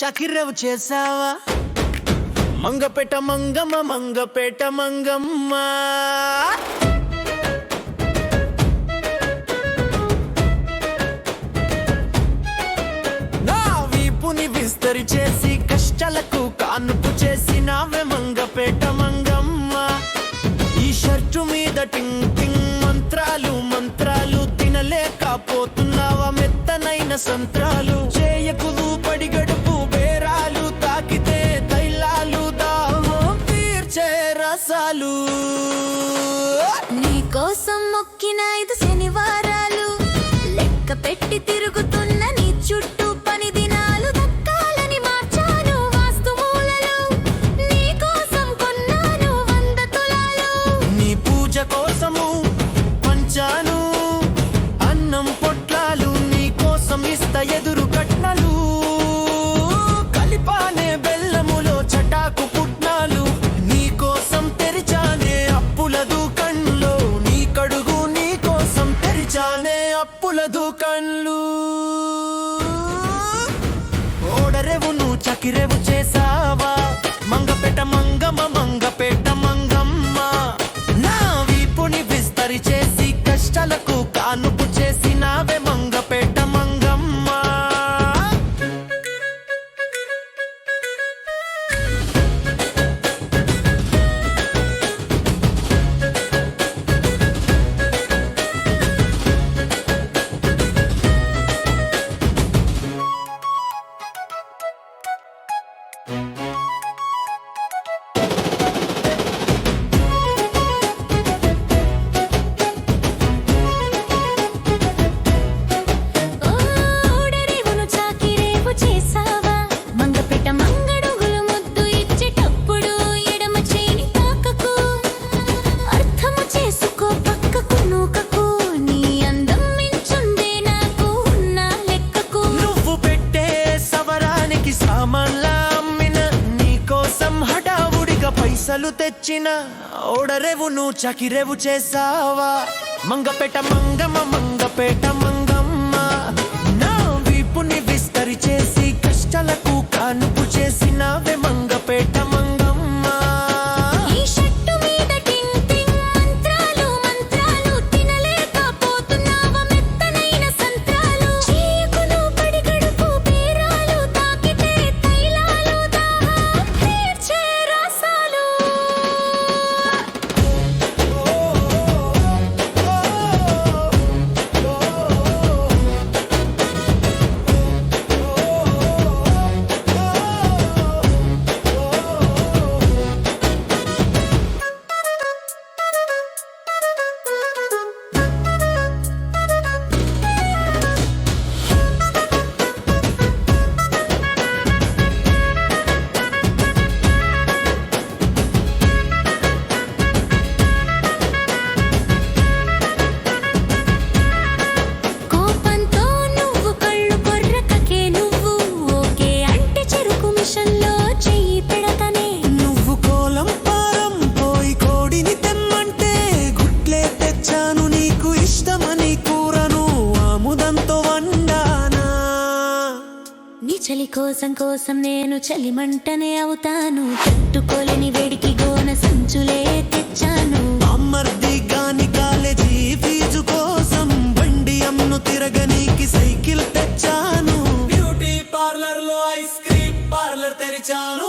చకిరవు చేసావా మంగపేట మంగమ్మ మంగపేట మంగమ్మ నా వీపుని విస్తరి చేసి కష్టాలకు కానుపు చేసినావే మంగపేట మంగమ్మ ఈ షర్టు మీద టింగ్ టింగ్ మంత్రాలు మంత్రాలు తినలేకపోతున్నావా మెత్తనైన సంత్రాలు చేయకుదు పడిగడుపు బేరాలు తాకితే తైలాలు దాహం తీర్చే రసాలు నీకోసం మొక్కిన 5 శనివారాలు లెక్క పెట్టి తిరుగుతున్న నీ చుట్టూ పని దినాలు దక్కాలని మార్చాను వాస్తు మూలలు నీకోసం కొన్నాను 100 తులాలు నీ పూజ కోసము పంచాను అన్నం పొట్లాలు నీ కోసం ఇస్తా ఎదురు కట్నలు కలిపానే బెల్లములో చటాకు పుట్నాలు నీ కోసం తెరిచానే అప్పుల దుకాణంలో నీ కడుగు నీ కోసం తెరిచానే అప్పుల దుకాణంలు ఓడరేవును చకిరేవు చేసావా మంగపేట మంగమ్మ మంగపేట మంగమ్మ నా వీపుని విస్తరి చేసి కష్టాలకు కానుపు చేసినావే మంగపేట మంగమ్మ ఓడరేవును చాకిరేవు చేసావా మంగపేట మంగడుగులు ముద్దు ఇచ్చేటప్పుడు ఎడమ చేయి తాకకు అర్థము చేసుకో పక్కకు నూకకు నీ అందం మించుందే నాకు ఉన్న లెక్కకు నువ్వు పెట్టే సవరానికి సామాన్లా అమ్మిన నీ కోసం హడావుడిగా పైసలు తెచ్చిన ఓడరేవును చకిరేవు చేసావా మంగపేట మంగమ్మ మంగపేట మంగమ్మ నా వీపుని విస్తరి చేసి కష్టాలకు కానుపు చేసినావే మంగపేట మంగమ్మ ఈ షట్టు మీద టింగ్ టింగ్ మంత్రాలు మంత్రాలు తినలేకపోతున్నావా మెత్తనైన సంత్రాలు చీకులు పడిగడుపు బేరాలు తాకితే తైలాలు దాహం తీర్చే రసాలు కోపంతో నువ్వు కళ్ళు కొర్రకకే నువ్వు ఓకే అంటే చెరుకు మిషన్లో చెయ్యి పెడతనే నువ్వు కోలం పారం పోయి కోడిని తెమ్మంటే గుట్లే తెచ్చాను నీకు ఇష్టమని కూరను ఆముదంతో వండానా నీ చలి కోసం నేను చలిమంటనే అవుతాను తట్టుకోలేని వేడికి గోన సంచులే తెచ్చాను అమ్మర్ది గాని కాలేజీ ఫీజు కోసం బండి అమ్ను తిరగనీకి సైకిల్ తెచ్చాను బ్యూటీ పార్లర్ లో ఐస్ క్రీమ్ పార్లర్ తెరిచాను